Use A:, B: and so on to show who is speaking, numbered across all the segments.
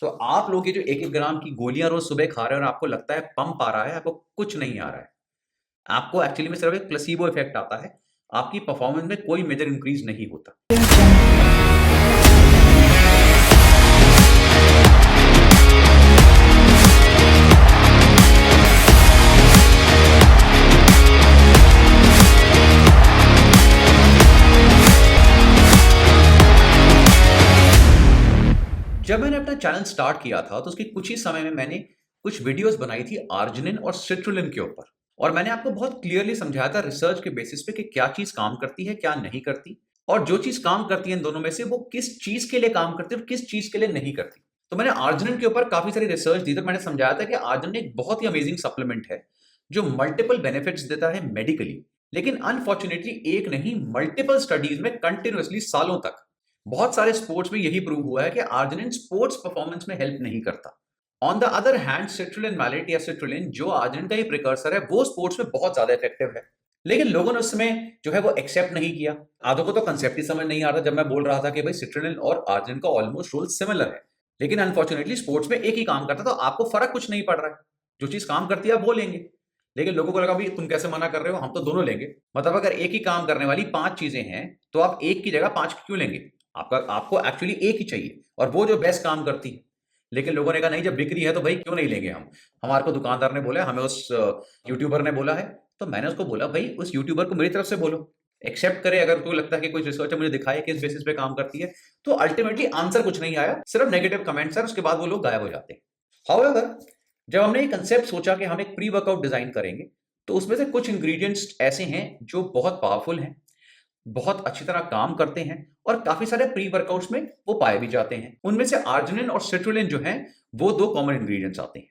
A: तो आप लोग ये जो 1-1 ग्राम की गोलियाँ रोज़ सुबह खा रहे हो और आपको लगता है पंप आ रहा है, आपको कुछ नहीं आ रहा है। आपको एक्चुअली में सिर्फ एक प्लेसिबो इफ़ेक्ट आता है। आपकी परफ़ॉर्मेंस में कोई मेजर इंक्रीज़ नहीं होता। जब मैंने अपना चैनल स्टार्ट किया था, तो उसके कुछ ही समय में मैंने कुछ वीडियोज़ बनाई थी अर्जिनिन और सिट्रुलिन के ऊपर और मैंने आपको बहुत क्लियरली समझाया था रिसर्च के बेसिस पे कि क्या चीज़ काम करती है, क्या नहीं करती और जो चीज़ काम करती है इन दोनों में से वो किस चीज़ के लिए काम करती है और किस चीज़ के लिए नहीं करती। तो मैंने अर्जिनिन के ऊपर काफ़ी सारी रिसर्च दी, तो मैंने समझाया था कि अर्जिनिन एक बहुत ही अमेजिंग सप्लीमेंट है, जो मल्टीपल बेनिफिट्स देता है मेडिकली। लेकिन अनफॉर्च्यूनेटली एक नहीं, मल्टीपल स्टडीज़ में कंटीन्यूअसली सालों तक बहुत सारे स्पोर्ट्स में यही प्रूव हुआ है कि अर्जिनिन स्पोर्ट्स परफॉर्मेंस में हेल्प नहीं करता। On the other hand citrulline mallet या सिट्रुलिन जो अर्जिनिन का ही प्रिकर्सर है, वो स्पोर्ट्स में बहुत ज्यादा इफेक्टिव है। लेकिन लोगों ने उसमें जो है वो एक्सेप्ट नहीं किया। आधों को तो कंसेप्ट ही समझ नहीं आ रहा जब मैं बोल रहा था कि भाई सिट्रुलिन और अर्जिनिन का ऑलमोस्ट रोल सिमिलर है, लेकिन अनफॉर्चुनेटली स्पोर्ट्स में एक ही काम करता है, तो आपको फर्क कुछ नहीं पड़ रहा है। जो चीज काम करती है आप वो लेंगे, लेकिन लोगों को लगा भाई तुम कैसे मना कर रहे हो, हम तो दोनों लेंगे। मतलब अगर एक ही काम करने वाली 5 चीजें हैं, तो आप एक की जगह 5 क्यों लेंगे? आपको एक्चुअली एक ही चाहिए और वो जो बेस्ट काम करती है। लेकिन लोगों ने कहा नहीं, जब बिक्री है तो भाई क्यों नहीं लेंगे हम। हमारे को दुकानदार ने बोला, हमें उस यूट्यूबर ने बोला है। तो मैंने उसको बोला भाई उस यूट्यूबर को मेरी तरफ से बोलो, एक्सेप्ट करे। अगर तुम्हें लगता है कि कोई रिसर्च मुझे दिखाए किस बेसिस पे काम करती है। तो अल्टीमेटली आंसर कुछ नहीं आया, सिर्फ नेगेटिव कमेंट्स है, उसके बाद वो लोग गायब हो जाते हैं। हाउएवर, जब हमने ये कंसेप्ट सोचा कि हम एक प्री वर्कआउट डिजाइन करेंगे, तो उसमें से कुछ इंग्रेडिएंट्स ऐसे हैं जो बहुत पावरफुल हैं, बहुत अच्छी तरह काम करते हैं और काफी सारे प्री वर्कआउट्स में वो पाए भी जाते हैं। उनमें से अर्जिनिन और सिट्रुलिन जो हैं, वो 2 कॉमन इंग्रेडिएंट्स आते हैं।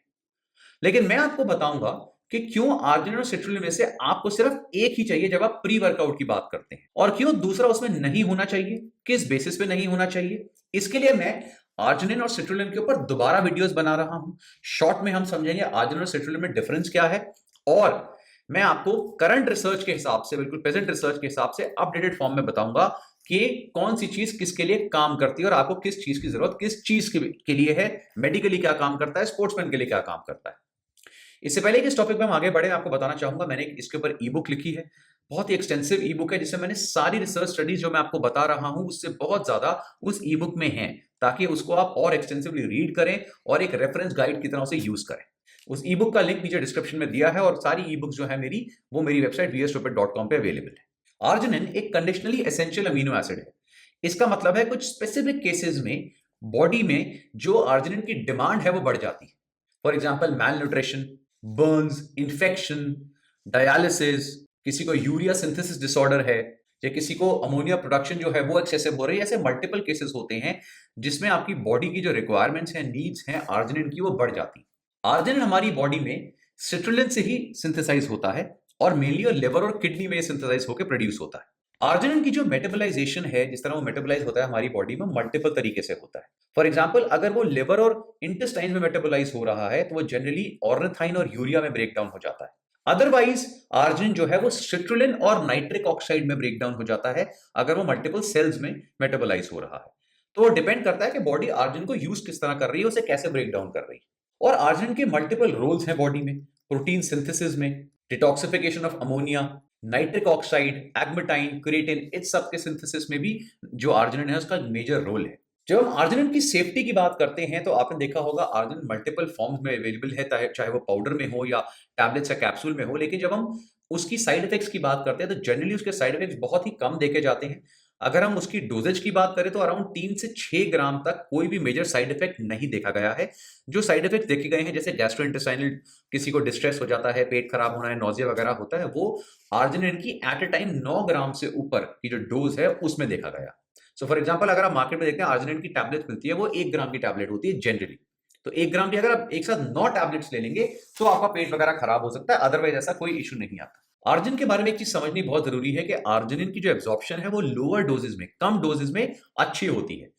A: लेकिन मैं आपको बताऊंगा कि क्यों अर्जिनिन और सिट्रुलिन में से आपको सिर्फ एक ही चाहिए जब आप प्री वर्कआउट की बात करते हैं, और क्यों दूसरा उसमें नहीं होना चाहिए, किस बेसिस पे नहीं होना चाहिए। इसके लिए मैं अर्जिनिन और सिट्रुलिन के ऊपर दोबारा वीडियोस बना रहा हूं। शॉर्ट में हम समझेंगे अर्जिनिन और सिट्रुलिन में डिफरेंस क्या है, और मैं आपको करंट रिसर्च के हिसाब से, बिल्कुल प्रेजेंट रिसर्च के हिसाब से अपडेटेड फॉर्म में बताऊंगा कि कौन सी चीज किसके लिए काम करती है और आपको किस चीज की जरूरत किस चीज के लिए है। मेडिकली क्या काम करता है, स्पोर्ट्समैन के लिए क्या काम करता है। इससे पहले कि इस टॉपिक में हम आगे बढ़े, आपको बताना चाहूंगा मैंने इसके ऊपर ई बुक लिखी है। बहुत ही एक्सटेंसिव ई बुक है, जिसमें मैंने सारी रिसर्च स्टडीज जो मैं आपको बता रहा हूं उससे बहुत ज्यादा उस ई बुक में है, ताकि उसको आप और एक्सटेंसिवली रीड करें और एक रेफरेंस गाइड की तरह से यूज करें। उस ई बुक का लिंक नीचे डिस्क्रिप्शन में दिया है और सारी ई बुक जो है मेरी, वो मेरी वेबसाइट vsstupid.com पे अवेलेबल है। अर्जिनिन एक कंडीशनली एसेंशियल अमीनो एसिड है। इसका मतलब है कुछ स्पेसिफिक केसेस में बॉडी में जो अर्जिनिन की डिमांड है वो बढ़ जाती है। For example malnutrition, burns, infection, dialysis, किसी को यूरिया सिंथेसिस डिसऑर्डर है, या किसी को अमोनिया प्रोडक्शन जो है वो एक्सेसिव हो रही है। ऐसे मल्टीपल केसेस होते हैं जिसमें आपकी बॉडी की जो रिक्वायरमेंट्स हैं, नीड्स हैं अर्जिनिन की, वो बढ़ जाती है। अर्जिनिन हमारी बॉडी में सिट्रुलिन से ही सिंथेसाइज होता है और मेनली और लिवर और किडनी में सिंथेसाइज होकर प्रोड्यूस होता है। अर्जिनिन की जो मेटाबोलाइजेशन है, जिस तरह वो मेटाबोलाइज होता है हमारी बॉडी में, मल्टीपल तरीके से होता है। फॉर एग्जांपल, अगर वो लिवर और इंटेस्टाइन में मेटाबोलाइज हो रहा है तो वो जनरली ऑर्निथाइन और यूरिया में ब्रेक डाउन हो जाता है। अदरवाइज अर्जिनिन जो है वो सिट्रुलिन और नाइट्रिक ऑक्साइड में ब्रेक डाउन हो जाता है, अगर वो मल्टीपल सेल्स में मेटाबोलाइज हो रहा है। तो वो डिपेंड करता है कि बॉडी अर्जिनिन को यूज किस तरह कर रही है, उसे कैसे ब्रेक डाउन कर रही है। और अर्जिनिन के मल्टीपल रोल्स हैं बॉडी में, प्रोटीन सिंथेसिस में, detoxification of ammonia, nitric oxide, agmatine, creatine, इस सब के सिंथेसिस में भी जो अर्जिनिन है उसका मेजर रोल है। जब हम अर्जिनिन की सेफ्टी की बात करते हैं तो आपने देखा होगा अर्जिनिन मल्टीपल फॉर्म्स में अवेलेबल है, चाहे वो पाउडर में हो या टैबलेट्स या कैप्सूल में हो। लेकिन जब हम उसकी साइड इफेक्ट्स की बात करते हैं तो जनरली उसके साइड इफेक्ट्स बहुत ही कम देखे जाते हैं। अगर हम उसकी डोजेज की बात करें तो अराउंड 3 से 6 ग्राम तक कोई भी मेजर साइड इफेक्ट नहीं देखा गया है। जो साइड इफेक्ट देखे गए हैं, जैसे गैस्ट्रोइंटेस्टाइनल, किसी को डिस्ट्रेस हो जाता है, पेट खराब होना है, नौजिया वगैरह होता है, वो अर्जिनिन की एट अ टाइम 9 ग्राम से ऊपर की जो डोज है उसमें देखा गया। सो फॉर एग्जाम्पल, अगर आप मार्केट में देखते हैं अर्जिनिन की टैबलेट मिलती है, वो 1 ग्राम की टैबलेट होती है जनरली। तो 1 ग्राम की अगर आप एक साथ 9 टैबलेट्स ले लेंगे तो आपका पेट वगैरह खराब हो सकता है, अदरवाइज ऐसा कोई इशू नहीं आता। अर्जिनिन के बारे में एक चीज समझनी बहुत जरूरी है कि अर्जिनिन की जो एब्जॉर्प्शन है वो लोअर डोजेज में, कम डोजेज में अच्छी होती है।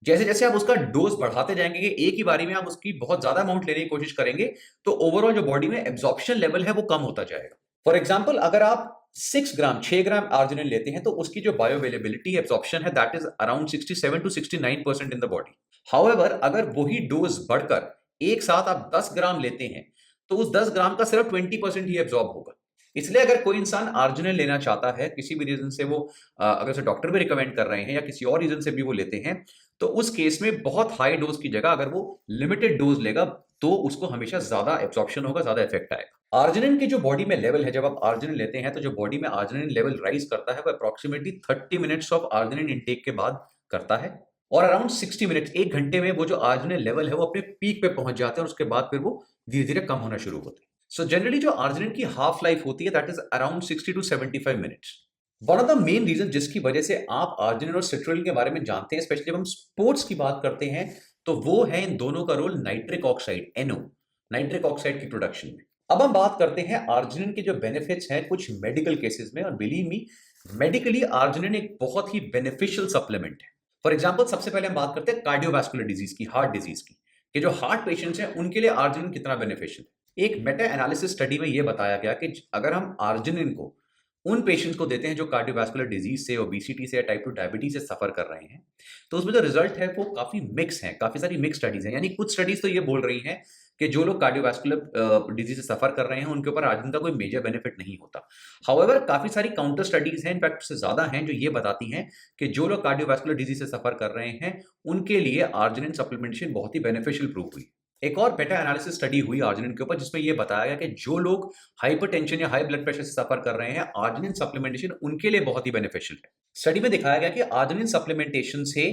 A: जैसे जैसे आप उसका डोज बढ़ाते जाएंगे कि एक ही बारी में आप उसकी बहुत ज्यादा अमाउंट लेने की कोशिश करेंगे, तो ओवरऑल जो बॉडी में एब्जॉर्प्शन लेवल है वो कम होता जाएगा। फॉर एग्जाम्पल, अगर आप 6 ग्राम 6 ग्राम आर्जिनिन लेते हैं तो उसकी जो बायोअवेलेबिलिटी एब्जॉर्प्शन है that is around 67 to 69% in the body. However अगर वही डोज बढ़कर एक साथ आप 10 ग्राम लेते हैं तो उस 10 ग्राम का सिर्फ 20% ही एब्जॉर्ब होगा। इसलिए अगर कोई इंसान आर्जिनिन लेना चाहता है किसी भी रीजन से वो अगर उसे डॉक्टर भी रिकमेंड कर रहे हैं या किसी और रीजन से भी वो लेते हैं तो उस केस में बहुत हाई डोज की जगह अगर वो लिमिटेड डोज लेगा तो उसको हमेशा ज्यादा एब्जॉर्प्शन होगा, ज्यादा इफेक्ट आएगा। आर्जिनिन की जो बॉडी में लेवल है, जब आप आर्जिनिन लेते हैं तो जो बॉडी में आर्जिनिन लेवल राइज करता है वो approximately 30 minutes of arginine intake के बाद करता है और अराउंड 60 मिनट्स 1 घंटे में वो जो आर्जिनिन लेवल है वो अपने पीक पे पहुंच जाते हैं और उसके बाद फिर वो धीरे धीरे कम होना शुरू होते हैं। सो जनरली जो आर्जिनिन की हाफ लाइफ होती है that is around 60 to 75 minutes. One of the main reason जिसकी वजह से आप आर्जिनिन और सिट्रुलिन के बारे में जानते हैं, स्पेशली जब हम स्पोर्ट्स की बात करते हैं, तो वो है इन दोनों का role nitric oxide NO, nitric oxide की प्रोडक्शन में। अब हम बात करते हैं आर्जिनिन के जो बेनिफिट्स हैं कुछ मेडिकल केसेस में, और बिलीव मी मेडिकली आर्जिनिन एक बहुत ही बेनिफिशियल सप्लीमेंट है। फॉर एग्जाम्पल सबसे पहले हम बात करते हैं कार्डियोवास्कुलर डिजीज की, हार्ट डिजीज की, कि जो हार्ट पेशेंट्स हैं उनके लिए आर्जिनिन कितना बेनिफिशियल है। एक मेटा एनालिसिस स्टडी में यह बताया गया कि अगर हम आर्जिनिन को उन पेशेंट्स को देते हैं जो कार्डियोवास्कुलर डिजीज से, ओबेसिटी से या टाइप 2 डायबिटीज से सफर कर रहे हैं, तो उसमें जो रिजल्ट है वो काफी मिक्स है, काफी सारी मिक्स स्टडीज हैं। यानी कुछ स्टडीज तो ये बोल रही हैं कि जो लोग कार्डियोवास्कुलर डिजीज से सफर कर रहे हैं उनके ऊपर आर्जिनिन का कोई मेजर बेनिफिट नहीं होता। हाउएवर काफी सारी काउंटर स्टडीज हैं, इनफैक्ट उससे ज्यादा हैं, जो ये बताती हैं कि जो लोग कार्डियोवास्कुलर डिजीज से सफर कर रहे हैं उनके लिए आर्जिनिन सप्लीमेंटेशन बहुत ही बेनिफिशियल प्रूव हुई। एक और मेटा एनालिसिस स्टडी हुई आर्जिनिन के ऊपर जिसमें यह बताया गया कि जो लोग हाइपरटेंशन या हाई ब्लड प्रेशर से सफर कर रहे हैं आर्जिनिन सप्लीमेंटेशन उनके लिए बहुत ही बेनिफिशियल है। स्टडी में दिखाया गया कि आर्जिनिन सप्लीमेंटेशन से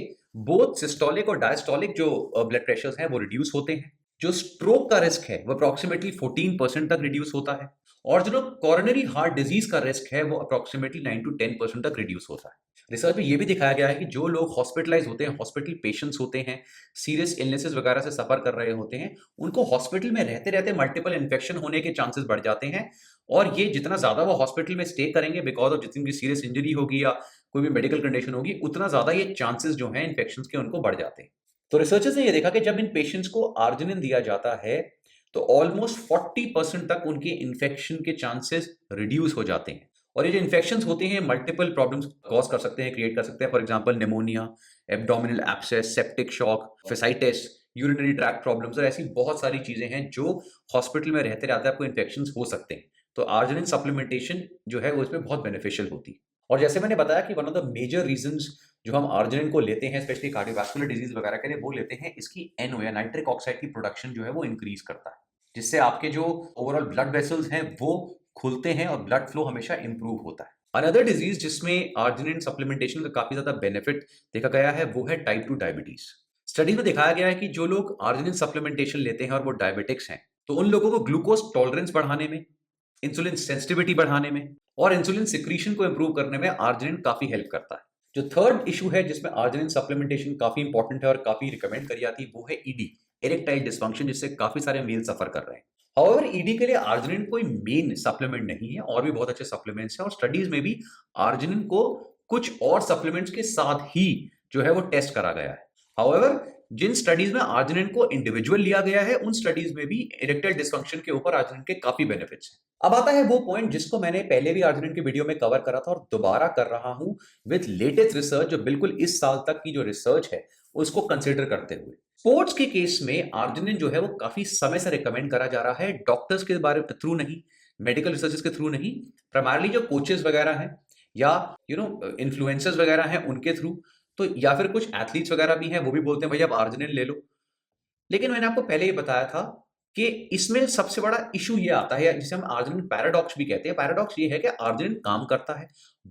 A: बोथ सिस्टोलिक और डायस्टोलिक जो ब्लड प्रेशर्स हैं वो रिड्यूस होते हैं, जो स्ट्रोक का रिस्क है वो अप्रोक्सीमेटली 14% तक रिड्यूस होता है, और जो कॉरोनरी हार्ट डिजीज का रिस्क है वो अप्रोक्सीमेटली 9 टू 10% तक रिड्यूस होता है। रिसर्च में यह भी दिखाया गया है कि जो लोग हॉस्पिटलाइज होते हैं, हॉस्पिटल पेशेंट्स होते हैं, सीरियस इलनेसेस वगैरह से सफर कर रहे होते हैं, उनको हॉस्पिटल में रहते रहते मल्टीपल इन्फेक्शन होने के चांसेस बढ़ जाते हैं। और ये जितना ज्यादा वो हॉस्पिटल में स्टे करेंगे बिकॉज ऑफ जितनी भी सीरियस इंजरी होगी या कोई भी मेडिकल कंडीशन होगी, उतना ज्यादा ये चांसेस जो है इन्फेक्शन के उनको बढ़ जाते हैं। तो रिसर्चर्स ने यह देखा कि जब इन पेशेंट्स को आर्जिनिन दिया जाता है तो ऑलमोस्ट 40% तक उनके इन्फेक्शन के चांसेस रिड्यूस हो जाते हैं। और ये जो इन्फेक्शंस होते हैं मल्टीपल प्रॉब्लम्स कॉज कर सकते हैं, क्रिएट कर सकते हैं। For example pneumonia, abdominal abscess, septic shock, fasciitis, urinary tract problems और ऐसी बहुत सारी चीजें हैं जो हॉस्पिटल में रहते रहते आपको इन्फेक्शंस हो सकते हैं। तो आर्जिनिन सप्लीमेंटेशन जो है वो इसमें बहुत बेनिफिशियल होती है। और जैसे मैंने बताया कि one of the major reasons जो हम आर्जिनिन को लेते हैं स्पेशली कार्डियोवास्कुलर डिजीज वगैरह के लिए वो लेते हैं, इसकी NO या नाइट्रिक ऑक्साइड की प्रोडक्शन जो है वो इंक्रीज करता है, जिससे आपके जो ओवरऑल ब्लड वेसल्स हैं वो खुलते हैं और ब्लड फ्लो हमेशा इंप्रूव होता है। अनदर डिजीज जिसमें आर्जिनिन सप्लीमेंटेशन का काफी ज्यादा बेनिफिट देखा गया है वो है टाइप 2 डायबिटीज। स्टडी में दिखाया गया है कि जो लोग आर्जिनिन सप्लीमेंटेशन लेते हैं और वो डायबिटिक्स हैं तो उन लोगों को ग्लूकोज टॉलरेंस बढ़ाने में, इंसुलिन सेंसिटिविटी बढ़ाने में और इंसुलिन सिक्रीशन को इंप्रूव करने में आर्जिनिन काफी हेल्प करता है। जो थर्ड इशू है जिसमें आर्जिनिन सप्लीमेंटेशन काफी इंपॉर्टेंट है और काफी रिकमेंड करी जाती है वो है ED, इरेक्टाइल डिसफंक्शन, जिससे काफी सारे मेल सफर कर रहे हैं। हाउएवर ED के लिए आर्जिनिन कोई मेन सप्लीमेंट नहीं है, और भी बहुत अच्छे सप्लीमेंट्स हैं और स्टडीज में भी आर्जिनिन को कुछ और सप्लीमेंट्स के साथ ही जो है वो टेस्ट करा गया है। हाउएवर जिन स्टडीज में आर्जिनिन को इंडिविजुअल लिया गया है उन स्टडीज में भी इरेक्टाइल डिसफंक्शन के ऊपर आर्जिनिन के काफी बेनिफिट्स हैं। अब आता है वो पॉइंट जिसको मैंने पहले भी आर्जिनिन की वीडियो में कवर करा था और दोबारा कर रहा हूं विद लेटेस्ट रिसर्च, जो बिल्कुल इस साल तक की जो रिसर्च है उसको कंसिडर करते हुए। स्पोर्ट्स के केस में आर्जिनिन जो है वो काफी समय से रिकमेंड करा जा रहा है, डॉक्टर्स के बारे में थ्रू नहीं, मेडिकल रिसर्चेस के थ्रू नहीं, प्राइमरली जो कोचेस वगैरह हैं या इन्फ्लुएंसर्स वगैरह हैं उनके थ्रू, तो या फिर कुछ एथलीट्स वगैरह भी हैं वो भी बोलते हैं भाई आप आर्जिनिन ले लो। लेकिन मैंने आपको पहले ही बताया था कि इसमें सबसे बड़ा इशू ये आता है जिसे हम आर्जिनिन पैराडॉक्स भी कहते हैं। पैराडॉक्स ये है कि आर्जिनिन काम करता है,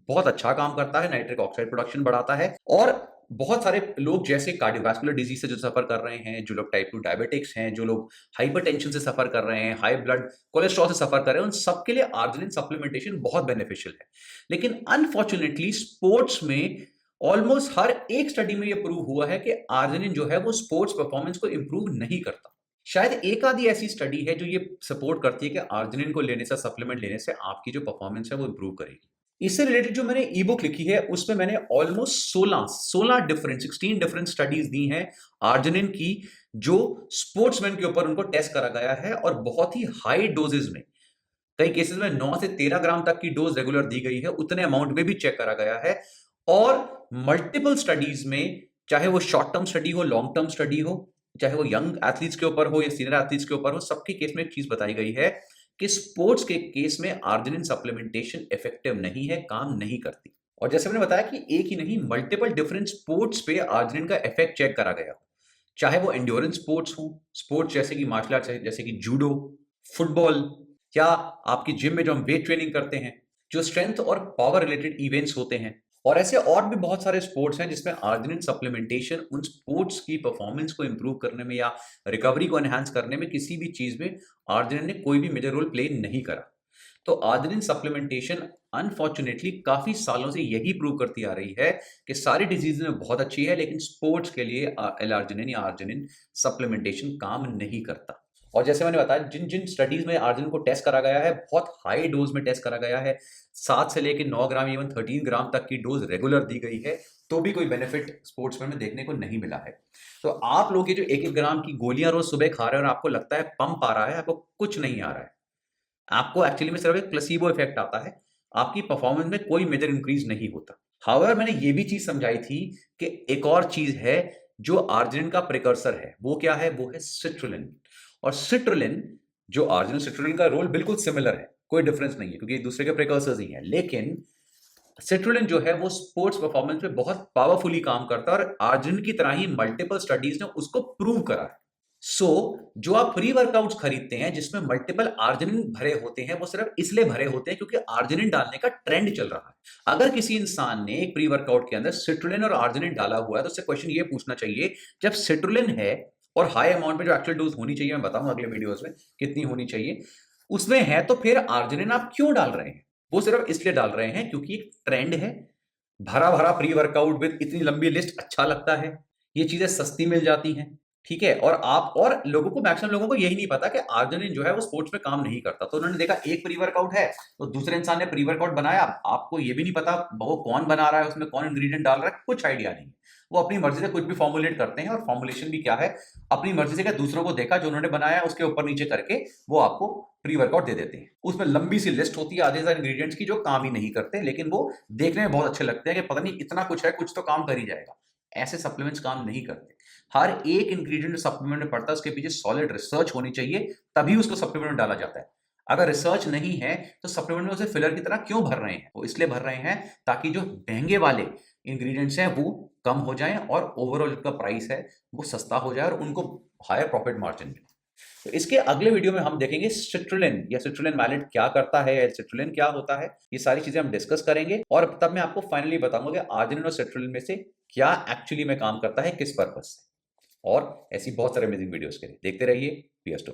A: बहुत अच्छा काम करता है, नाइट्रिक ऑक्साइड प्रोडक्शन बढ़ाता है, और बहुत सारे लोग जैसे कार्डियोवास्कुलर डिजीज से जो सफर कर रहे हैं, जो लोग टाइप 2 डायबिटिक्स हैं, जो लोग हाइपरटेंशन से सफर कर रहे हैं, हाई ब्लड कोलेस्ट्रॉल से सफर कर रहे हैं, उन सबके लिए आर्जिनिन सप्लीमेंटेशन बहुत बेनिफिशियल है। लेकिन अनफॉर्चुनेटली स्पोर्ट्स में ऑलमोस्ट हर एक स्टडी में यह प्रूव हुआ है कि आर्जिनिन जो है वो स्पोर्ट्स परफॉर्मेंस को इंप्रूव नहीं करता। शायद एक आधी ऐसी स्टडी है जो ये सपोर्ट करती है कि आर्जिनिन को लेने से, सप्लीमेंट लेने से आपकी जो परफॉर्मेंस है वो इंप्रूव करेगी। इससे रिलेटेड जो मैंने ई बुक लिखी है उसमें मैंने ऑलमोस्ट 16 डिफरेंट 16 डिफरेंट स्टडीज दी हैं आर्जिनिन की, जो स्पोर्ट्समैन के ऊपर उनको टेस्ट करा गया है और बहुत ही हाई डोजेज में, कई केसेस में 9 से 13 ग्राम तक की डोज रेगुलर दी गई है, उतने अमाउंट में भी चेक करा गया है। और मल्टीपल स्टडीज में, चाहे वो शॉर्ट टर्म स्टडी हो, लॉन्ग टर्म स्टडी हो, चाहे वो यंग एथलीट्स के ऊपर हो या सीनियर एथलीट्स के ऊपर हो, सबके केस में एक चीज बताई गई है कि स्पोर्ट्स के केस में आर्जिनिन सप्लीमेंटेशन इफेक्टिव नहीं है, काम नहीं करती। और जैसे मैंने बताया कि एक ही नहीं, मल्टीपल डिफरेंट स्पोर्ट्स पे आर्जिनिन का इफेक्ट चेक करा गया हो, चाहे वो एंड्योरेंस स्पोर्ट्स हो, स्पोर्ट्स जैसे कि मार्शल आर्ट्स जैसे कि जूडो, फुटबॉल, या आपकी जिम में जो हम वेट ट्रेनिंग करते हैं, जो स्ट्रेंथ और पावर रिलेटेड इवेंट्स होते हैं, और ऐसे और भी बहुत सारे स्पोर्ट्स हैं जिसमें आर्जिनिन सप्लीमेंटेशन उन स्पोर्ट्स की परफॉर्मेंस को इंप्रूव करने में या रिकवरी को एनहांस करने में, किसी भी चीज में आर्जिनिन ने कोई भी मेजर रोल प्ले नहीं करा। तो आर्जिनिन सप्लीमेंटेशन अनफॉर्चुनेटली काफी सालों से यही प्रूव करती आ रही है कि सारी डिजीज में बहुत अच्छी है, लेकिन स्पोर्ट्स के लिए एल-आर्जिनिन या आर्जिनिन सप्लीमेंटेशन काम नहीं करता। और जैसे मैंने बताया, जिन जिन स्टडीज में आर्जिनिन को टेस्ट करा गया है, बहुत हाई डोज में टेस्ट करा गया है, 7 से लेकर 9 ग्राम, इवन 13 ग्राम तक की डोज रेगुलर दी गई है, तो भी कोई बेनिफिट स्पोर्ट्स में देखने को नहीं मिला है। तो आप लोग ये जो 1-1 ग्राम की गोलियां रोज सुबह खा रहे हैं और आपको लगता है पंप आ रहा है, आपको कुछ नहीं आ रहा है। आपको एक्चुअली में सिर्फ एक प्लेसिबो इफेक्ट आता है, आपकी परफॉर्मेंस में कोई मेजर इंक्रीज नहीं होता। हाउएवर मैंने ये भी चीज समझाई थी कि एक और चीज है जो आर्जिनिन का प्रिकर्सर है, वो क्या है? वो है सिट्रुलिन। और सिट्रुलिन, जो आर्जिनिन सिट्रुलिन का रोल बिल्कुल सिमिलर है, कोई डिफरेंस नहीं है क्योंकि एक दूसरे के प्रिकर्सर्स ही हैं, लेकिन सिट्रुलिन जो है वो स्पोर्ट्स परफॉर्मेंस पे बहुत पावरफुली काम करता है और आर्जिनिन की तरह ही मल्टीपल स्टडीज ने उसको प्रूव करा है। सो जो आप प्री वर्कआउट्स खरीदते हैं जिसमें मल्टीपल आर्जिनिन भरे होते हैं, वो सिर्फ इसलिए भरे होते हैं क्योंकि आर्जिनिन डालने का ट्रेंड चल रहा है। अगर किसी इंसान ने एक प्री वर्कआउट के अंदर सिट्रुलिन और आर्जिनिन डाला हुआ है, तो उससे क्वेश्चन ये पूछना चाहिए, जब सिट्रुलिन है और हाई अमाउंट में जो एक्चुअल डोज होनी चाहिए, मैं बताऊंगा अगले वीडियोस में कितनी होनी चाहिए, उसमें है, तो फिर आर्जिनिन आप क्यों डाल रहे हैं? वो सिर्फ इसलिए डाल रहे हैं क्योंकि एक ट्रेंड है, भरा भरा प्री वर्कआउट विद इतनी लंबी लिस्ट अच्छा लगता है, ये चीजें सस्ती मिल जाती हैं, ठीक है। और लोगों को, मैक्सिमम लोगों को यही नहीं पता कि आर्जिनिन जो है वो स्पोर्ट्स में काम नहीं करता। तो उन्होंने देखा एक प्री वर्कआउट है, तो दूसरे इंसान ने प्री वर्कआउट बनाया, आपको ये भी नहीं पता वो कौन बना रहा है, उसमें कौन इंग्रेडिएंट डाल रहा है, कुछ आइडिया नहीं। वो अपनी मर्जी से कुछ भी फॉर्मुलेट करते हैं, और फॉर्मुलेशन भी क्या है, अपनी मर्जी से क्या, दूसरों को देखा जो उन्होंने बनाया उसके ऊपर नीचे करके वो आपको प्री वर्कआउट दे देते हैं। उसमें लंबी सी लिस्ट होती है आधे सारे इंग्रेडिएंट्स की जो काम ही नहीं करते, लेकिन वो देखने में बहुत अच्छे लगते हैं कि पता नहीं इतना कुछ है, कुछ तो काम कर ही जाएगा। ऐसे सप्लीमेंट्स काम नहीं करते। हर एक इंग्रेडिएंट सप्लीमेंट में पड़ता है, उसके पीछे सॉलिड रिसर्च होनी चाहिए, तभी उसको सप्लीमेंट में डाला जाता है। अगर रिसर्च नहीं है तो सप्लीमेंट में उसे फिलर की तरह क्यों भर रहे हैं? वो इसलिए भर रहे हैं ताकि जो महंगे वाले इंग्रेडिएंट्स हैं वो कम हो जाएं और ओवरऑल जिनका प्राइस है वो सस्ता हो जाए और उनको हायर प्रॉफिट मार्जिन मिले। तो इसके अगले वीडियो में हम देखेंगे सिट्रुलिन या सिट्रुलिन मैलेट क्या करता है, सिट्रुलिन क्या होता है, ये सारी चीजें हम डिस्कस करेंगे। और तब मैं आपको फाइनली बताऊंगा कि आर्जिनिन और सिट्रुलिन में से क्या एक्चुअली में काम करता है, किस पर्पस से। और ऐसी बहुत सारे अमेजिंग वीडियोस के लिए देखते रहिए पीएस टू।